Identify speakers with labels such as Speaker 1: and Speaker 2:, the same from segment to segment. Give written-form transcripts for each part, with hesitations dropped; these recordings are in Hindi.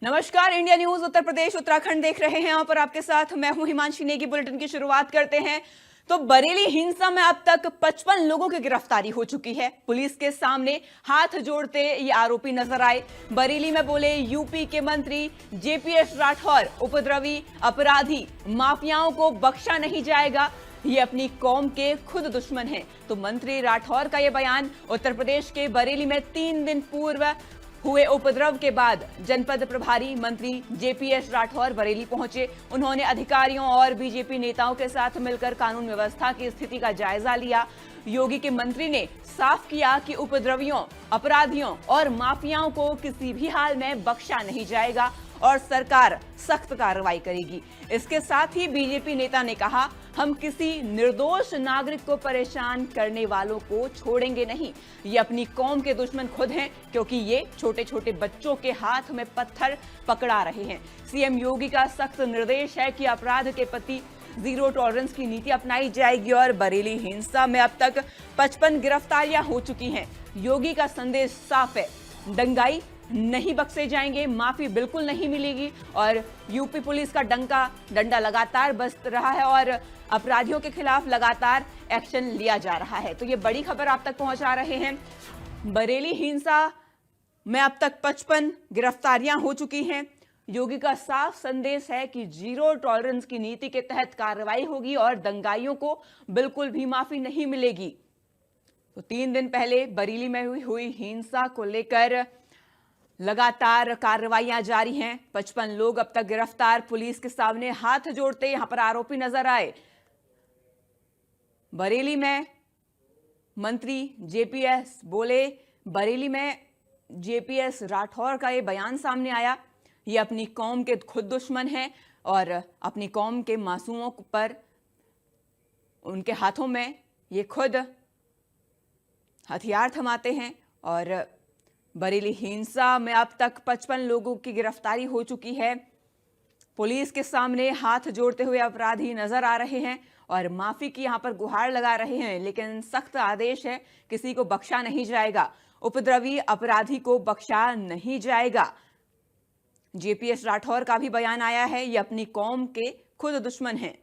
Speaker 1: नमस्कार। इंडिया न्यूज उत्तर प्रदेश उत्तराखंड देख रहे हैं। यहाँ पर आपके साथ मैं हूं हिमांशी नेगी। बुलेटिन की शुरुआत करते हैं। तो बरेली हिंसा में अब तक 55 लोगों की गिरफ्तारी हो चुकी है। पुलिस के सामने हाथ जोड़ते ये आरोपी नजर आए। बरेली में बोले यूपी के मंत्री जेपीएस राठौर, उपद्रवी अपराधी माफियाओं को बख्शा नहीं जाएगा, ये अपनी कौम के खुद दुश्मन हैं। तो मंत्री राठौर का यह बयान उत्तर प्रदेश के बरेली में 3 दिन पूर्व हुए उपद्रव के बाद जनपद प्रभारी मंत्री जेपीएस राठौर बरेली पहुंचे। उन्होंने अधिकारियों और बीजेपी नेताओं के साथ मिलकर कानून व्यवस्था की स्थिति का जायजा लिया। योगी के मंत्री ने साफ किया कि उपद्रवियों, अपराधियों और माफियाओं को किसी भी हाल में बख्शा नहीं जाएगा और सरकार सख्त कार्रवाई करेगी। इसके साथ ही बीजेपी नेता ने कहा, हम किसी निर्दोष नागरिक को परेशान करने वालों को छोड़ेंगे नहीं। ये अपनी कौम के दुश्मन खुद हैं, क्योंकि ये छोटे छोटे बच्चों के हाथ में पत्थर पकड़ा रहे हैं। सीएम योगी का सख्त निर्देश है कि अपराध के प्रति जीरो टॉलरेंस की नीति अपनाई जाएगी। और बरेली हिंसा में अब तक 55 गिरफ्तारियां हो चुकी हैं। योगी का संदेश साफ है, दंगाई नहीं बख्शे जाएंगे, माफी बिल्कुल नहीं मिलेगी। और यूपी पुलिस का डंडा लगातार बज रहा है और अपराधियों के खिलाफ लगातार एक्शन लिया जा रहा है। तो ये बड़ी खबर आप तक पहुंचा रहे हैं। बरेली हिंसा में अब तक 55 गिरफ्तारियां हो चुकी हैं। योगी का साफ संदेश है कि जीरो टॉलरेंस की नीति के तहत कार्रवाई होगी और दंगाइयों को बिल्कुल भी माफी नहीं मिलेगी। तो 3 दिन पहले बरेली में हुई हिंसा को लेकर लगातार कार्रवाइयां जारी हैं। 55 लोग अब तक गिरफ्तार। पुलिस के सामने हाथ जोड़ते यहां पर आरोपी नजर आए। बरेली में मंत्री जेपीएस बोले, बरेली में जेपीएस राठौर का यह बयान सामने आया, ये अपनी कौम के खुद दुश्मन हैं और अपनी कौम के मासूमों पर उनके हाथों में ये खुद हथियार थमाते हैं। और बरेली हिंसा में अब तक 55 लोगों की गिरफ्तारी हो चुकी है। पुलिस के सामने हाथ जोड़ते हुए अपराधी नजर आ रहे हैं और माफी की यहां पर गुहार लगा रहे हैं, लेकिन सख्त आदेश है, किसी को बख्शा नहीं जाएगा। उपद्रवी अपराधी को बख्शा नहीं जाएगा। जेपीएस राठौर का भी बयान आया है, ये अपनी कौम के खुद दुश्मन हैं,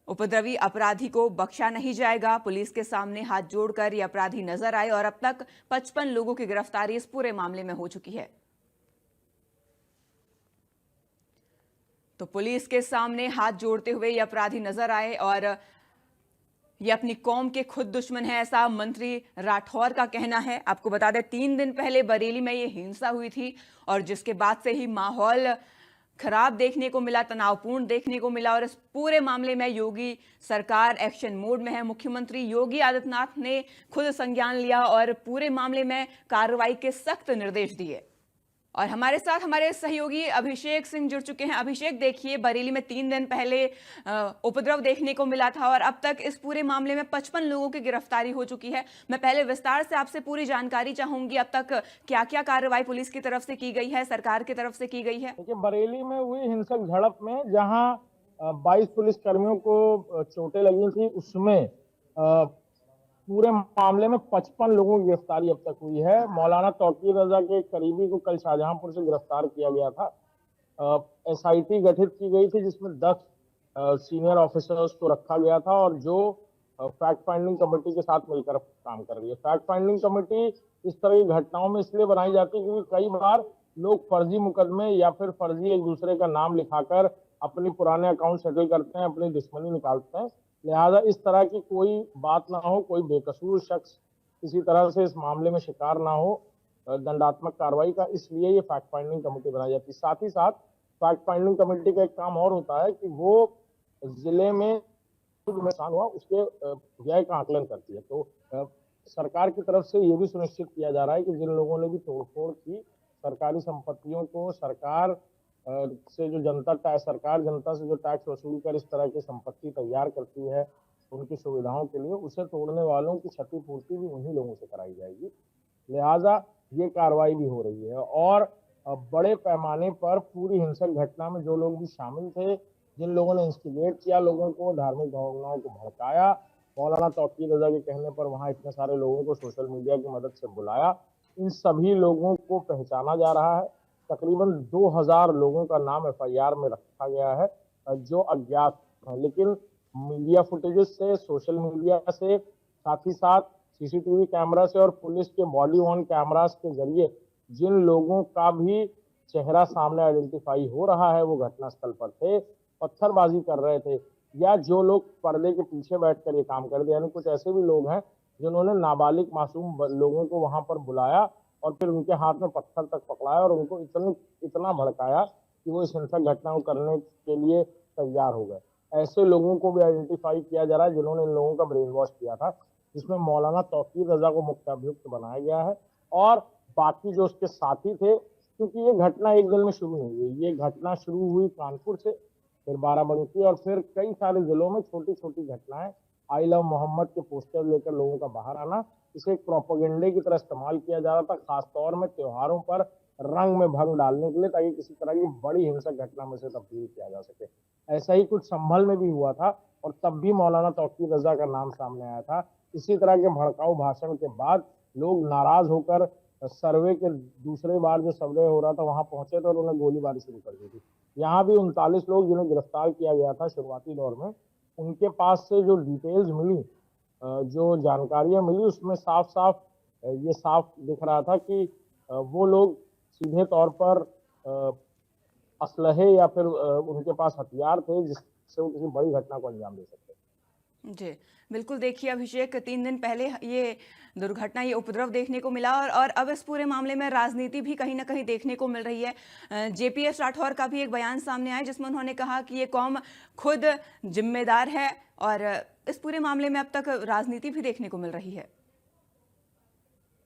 Speaker 1: उपद्रवी अपराधी को बख्शा नहीं जाएगा। पुलिस के सामने हाथ जोड़कर ये अपराधी नजर आए और अब तक 55 लोगों की गिरफ्तारी इस पूरे मामले में हो चुकी है। तो पुलिस के सामने हाथ जोड़ते हुए ये अपराधी नजर आए और ये अपनी कौम के खुद दुश्मन है, ऐसा मंत्री राठौर का कहना है। आपको बता दें, 3 दिन पहले बरेली में ये हिंसा हुई थी और जिसके बाद से ही माहौल खराब देखने को मिला, तनावपूर्ण देखने को मिला। और इस पूरे मामले में योगी सरकार एक्शन मोड में है। मुख्यमंत्री योगी आदित्यनाथ ने खुद संज्ञान लिया और पूरे मामले में कार्रवाई के सख्त निर्देश दिए। और हमारे साथ हमारे सहयोगी अभिषेक सिंह जुड़ चुके हैं। अभिषेक, देखिए, बरेली में 3 दिन पहले उपद्रव देखने को मिला था और अब तक इस पूरे मामले में 55 लोगों की गिरफ्तारी हो चुकी है। मैं पहले विस्तार से आपसे पूरी जानकारी चाहूंगी, अब तक क्या क्या कार्रवाई पुलिस की तरफ से की गई है, सरकार की तरफ से की गई है?
Speaker 2: देखिए, बरेली में हुई हिंसक झड़प में जहां 22 पुलिस कर्मियों को चोटें लगी थी, उसमें पूरे मामले में 55 लोगों की गिरफ्तारी अब तक हुई है। मौलाना तौकीर रजा के करीबी को कल शाहजहांपुर से गिरफ्तार किया गया था। एसआईटी गठित की गई थी जिसमें 10 सीनियर ऑफिसर्स को रखा गया था और जो फैक्ट फाइंडिंग कमेटी के साथ मिलकर काम कर रही है। फैक्ट फाइंडिंग कमेटी इस तरह की घटनाओं में इसलिए बनाई जाती है क्योंकि कई बार लोग फर्जी मुकदमे या फिर फर्जी एक दूसरे का नाम लिखाकर अपने पुराने अकाउंट सेटल करते हैं, अपनी दुश्मनी निकालते हैं। लिहाजा इस तरह की कोई बात ना हो, कोई बेकसूर शख्स किसी तरह से इस मामले में शिकार ना हो दंडात्मक कार्रवाई का, इसलिए ये फैक्ट फाइंडिंग कमेटी बनाई जाती है। साथ ही साथ फैक्ट फाइंडिंग कमेटी का एक काम और होता है कि वो जिले में नुकसान हुआ उसके व्यय का आकलन करती है। तो सरकार की तरफ से ये भी सुनिश्चित किया जा रहा है कि जिन लोगों ने भी तोड़फोड़ की सरकारी संपत्तियों को, सरकार से जो सरकार जनता से जो टैक्स वसूल कर इस तरह की संपत्ति तैयार करती है उनकी सुविधाओं के लिए, उसे तोड़ने वालों की क्षतिपूर्ति भी उन्हीं लोगों से कराई जाएगी। लिहाजा ये कार्रवाई भी हो रही है और बड़े पैमाने पर पूरी हिंसक घटना में जो लोग भी शामिल थे, जिन लोगों ने इंस्टिगेट किया, लोगों को धार्मिक भावनाओं को भड़काया, मौलाना तौकीर रजा के कहने पर वहां इतने सारे लोगों को सोशल मीडिया की मदद से बुलाया, इन सभी लोगों को पहचाना जा रहा है। तकरीबन 2000 लोगों का नाम एफआईआर में रखा गया है, जो अज्ञात हैं। लेकिन मीडिया फुटेजेस से, सोशल मीडिया से, साथ ही साथ सीसीटीवी कैमरा से और पुलिस के बॉडी ऑन कैमरास के जरिए जिन लोगों का भी चेहरा सामने आइडेंटिफाई हो रहा है वो घटनास्थल पर थे, पत्थरबाजी कर रहे थे, या जो लोग पर्दे के पीछे बैठकर ये काम कर रहे, यानी कुछ ऐसे भी लोग हैं जिन्होंने नाबालिग मासूम लोगों को वहां पर बुलाया और फिर उनके हाथ में पत्थर तक पकड़ाया और उनको इतना भड़काया कि वो इस हिंसक घटना को करने के लिए तैयार हो गए। ऐसे लोगों को भी आइडेंटिफाई किया जा रहा है जिन्होंने इन लोगों का ब्रेन वॉश किया था, जिसमें मौलाना तौकीर रजा को मुख्य अभियुक्त बनाया गया है और बाकी जो उसके साथी थे, क्योंकि ये घटना एक दिन में शुरू नहीं हुई, ये घटना शुरू हुई कानपुर से, फिर बाराबंकी और फिर कई सारे जिलों में छोटी छोटी घटनाएं, आई लव मोहम्मद के पोस्टर लेकर लोगों का बाहर आना, इसे एक प्रोपोगेंडे की तरह इस्तेमाल किया जा रहा था, खासतौर में त्योहारों पर रंग में भंग डालने के लिए, ताकि किसी तरह की बड़ी हिंसक घटना में से तब्दील किया जा सके। ऐसा ही कुछ संभल में भी हुआ था और तब भी मौलाना तौकीर रजा का नाम सामने आया था। इसी तरह के भड़काऊ भाषण के बाद लोग नाराज होकर सर्वे के दूसरे बार जो सर्वे हो रहा था वहां पहुंचे थे और उन्हें गोलीबारी शुरू कर दी थी। यहाँ भी 39 लोग जिन्हें गिरफ्तार किया गया था शुरुआती दौर में, उनके पास से जो डिटेल्स मिली, जो जानकारियां मिली, उसमें साफ साफ ये साफ दिख रहा था कि वो लोग सीधे तौर पर असलहे या फिर उनके पास हथियार थे जिससे वो किसी बड़ी घटना को अंजाम दे सकते।
Speaker 1: जी बिल्कुल। देखिए अभिषेक, 3 दिन पहले ये दुर्घटना, ये उपद्रव देखने को मिला और अब इस पूरे मामले में राजनीति भी कहीं ना कहीं देखने को मिल रही है। जेपीएस राठौर का भी एक बयान सामने आया जिसमें उन्होंने कहा कि ये कौम खुद जिम्मेदार है और इस पूरे मामले में अब तक राजनीति भी देखने को मिल रही है।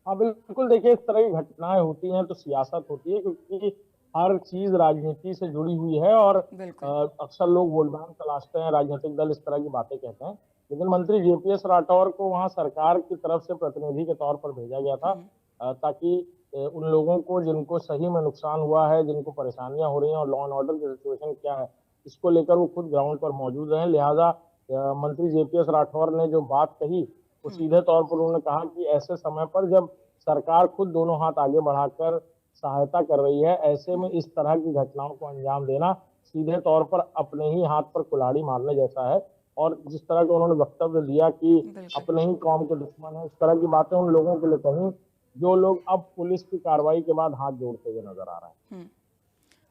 Speaker 2: हाँ बिल्कुल, देखिए इस तरह की घटनाएं होती हैं तो सियासत होती है, क्योंकि हर चीज राजनीति से जुड़ी हुई है और अक्सर लोग वोट-बैंक तलाशते हैं, राजनीतिक दल इस तरह की बातें कहते हैं। लेकिन मंत्री जेपीएस राठौर को वहां सरकार की तरफ से प्रतिनिधि के तौर पर भेजा गया था, ताकि उन लोगों को जिनको सही में नुकसान हुआ है, जिनको परेशानियां हो रही हैं और लॉ एंड ऑर्डर की सिचुएशन क्या है, इसको लेकर वो खुद ग्राउंड पर मौजूद रहे। लिहाजा मंत्री जेपीएस राठौर ने जो बात कही वो सीधे तौर पर उन्होंने कहा कि ऐसे समय पर जब सरकार खुद दोनों हाथ आगे बढ़ाकर सहायता कर रही है, ऐसे में इस तरह की घटनाओं को अंजाम देना सीधे तौर पर अपने ही हाथ पर कुल्हाड़ी मारने जैसा है। और जिस तरह का उन्होंने वक्तव्य दिया कि अपने ही कौम के दुश्मन है, इस तरह की बातें उन लोगों के लिए कहीं जो लोग अब पुलिस की कार्रवाई के बाद हाथ जोड़ते हुए नजर आ रहे हैं।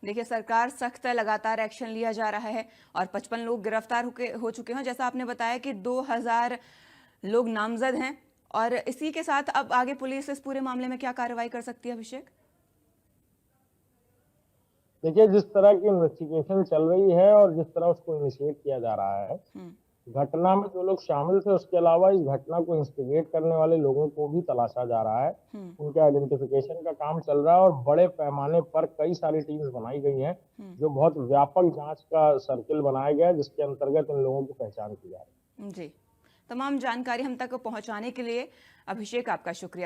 Speaker 1: देखिए सरकार सख्त लगातार एक्शन लिया जा रहा है और 55 लोग गिरफ्तार हो चुके हैं। जैसा आपने बताया कि 2000 लोग नामजद हैं और इसी के साथ अब आगे पुलिस इस पूरे मामले में क्या कार्रवाई कर सकती है अभिषेक?
Speaker 2: देखिए जिस तरह की इन्वेस्टिगेशन चल रही है और जिस तरह उसको इनिशिएट किया जा रहा है, घटना में जो लोग शामिल थे उसके अलावा इस घटना को इंस्टिगेट करने वाले लोगों को भी तलाशा जा रहा है, उनके आइडेंटिफिकेशन का काम चल रहा है और बड़े पैमाने पर कई सारी टीम्स बनाई गई हैं, जो बहुत व्यापक जांच का सर्किल बनाया गया है, जिसके अंतर्गत इन लोगों की पहचान की जा रही है।
Speaker 1: जी, तमाम जानकारी हम तक पहुंचाने के लिए अभिषेक आपका शुक्रिया।